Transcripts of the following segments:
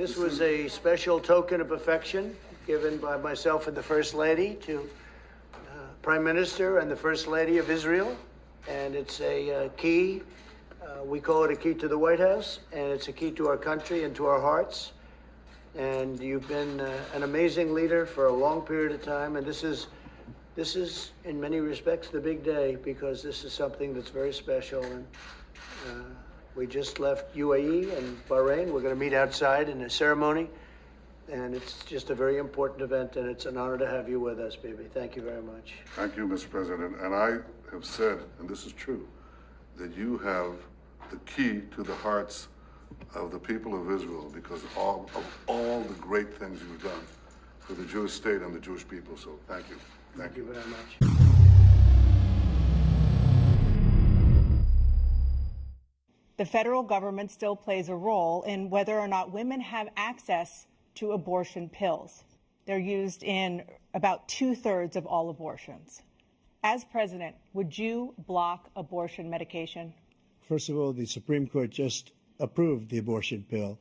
This was a special token of affection given by myself and the First Lady to Prime Minister and the First Lady of Israel. And it's a key, we call it a key to the White House, and it's a key to our country and to our hearts. And you've been an amazing leader for a long period of time, and this is, in many respects, the big day, because this is something that's very special. And we just left UAE and Bahrain. We're going to meet outside in a ceremony, and it's just a very important event, and it's an honor to have you with us, baby. Thank you very much. Thank you, Mr. President. And I have said, and this is true, that you have the key to the hearts of the people of Israel because of all the great things you've done for the Jewish state and the Jewish people. So thank you. Thank you very much. The federal government still plays a role in whether or not women have access to abortion pills. They're used in about 2/3 of all abortions. As president, would you block abortion medication? First of all, the Supreme Court just approved the abortion pill,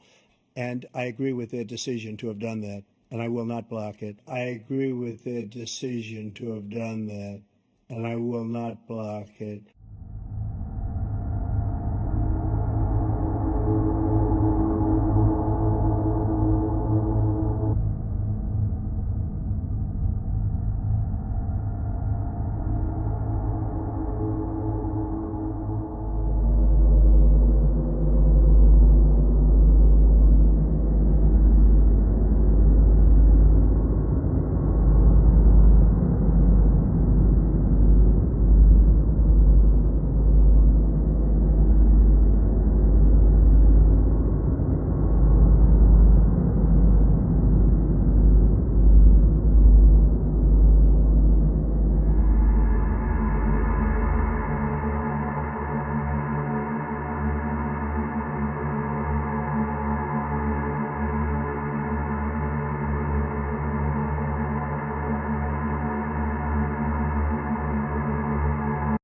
and I agree with their decision to have done that, and I will not block it. I agree with their decision to have done that, and I will not block it.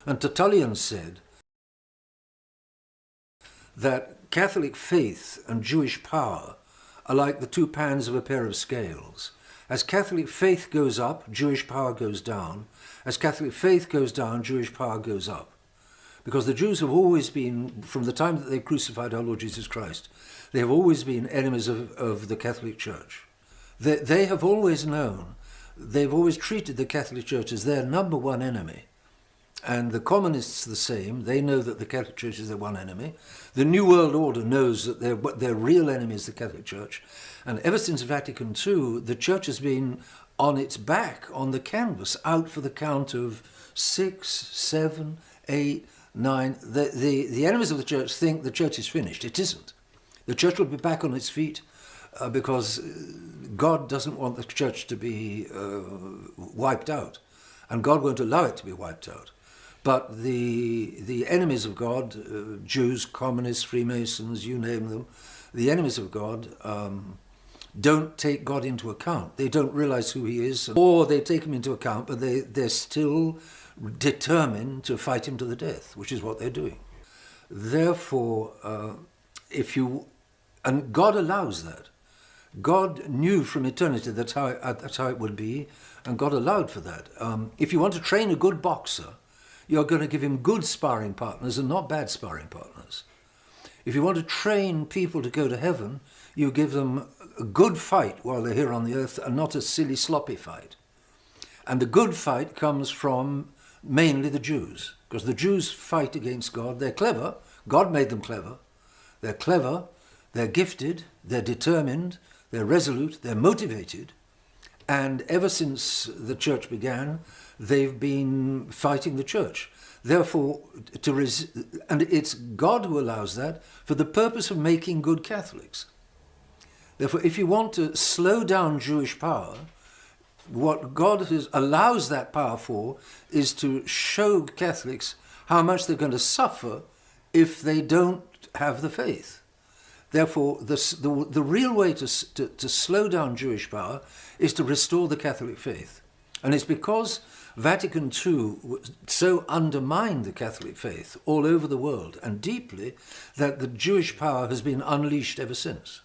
And Tertullian said that Catholic faith and Jewish power are like the two pans of a pair of scales. As Catholic faith goes up, Jewish power goes down. As Catholic faith goes down, Jewish power goes up. Because the Jews have always been, from the time that they crucified our Lord Jesus Christ, they have always been enemies of the Catholic Church. They have always known, they've always treated the Catholic Church as their number one enemy. And the communists the same. They know that the Catholic Church is their one enemy. The New World Order knows that their real enemy is the Catholic Church. And ever since Vatican II, the Church has been on its back, on the canvas, out for the count of 6, 7, 8, 9. The enemies of the Church think the Church is finished. It isn't. The Church will be back on its feet because God doesn't want the Church to be wiped out. And God won't allow it to be wiped out. But the enemies of God, Jews, communists, Freemasons, you name them, the enemies of God don't take God into account. They don't realize who he is, or they take him into account, but they're still determined to fight him to the death, which is what they're doing. Therefore, and God allows that. God knew from eternity that's how it would be, and God allowed for that. If you want to train a good boxer, you're going to give him good sparring partners and not bad sparring partners. If you want to train people to go to heaven, you give them a good fight while they're here on the earth and not a silly, sloppy fight. And the good fight comes from mainly the Jews, because the Jews fight against God. They're clever. God made them clever. They're clever, they're gifted, they're determined, they're resolute, they're motivated. And ever since the church began, they've been fighting the church. Therefore, and it's God who allows that for the purpose of making good Catholics. Therefore, if you want to slow down Jewish power, what God allows that power for is to show Catholics how much they're going to suffer if they don't have the faith. Therefore, the real way to slow down Jewish power is to restore the Catholic faith. And it's because Vatican II so undermined the Catholic faith all over the world and deeply that the Jewish power has been unleashed ever since.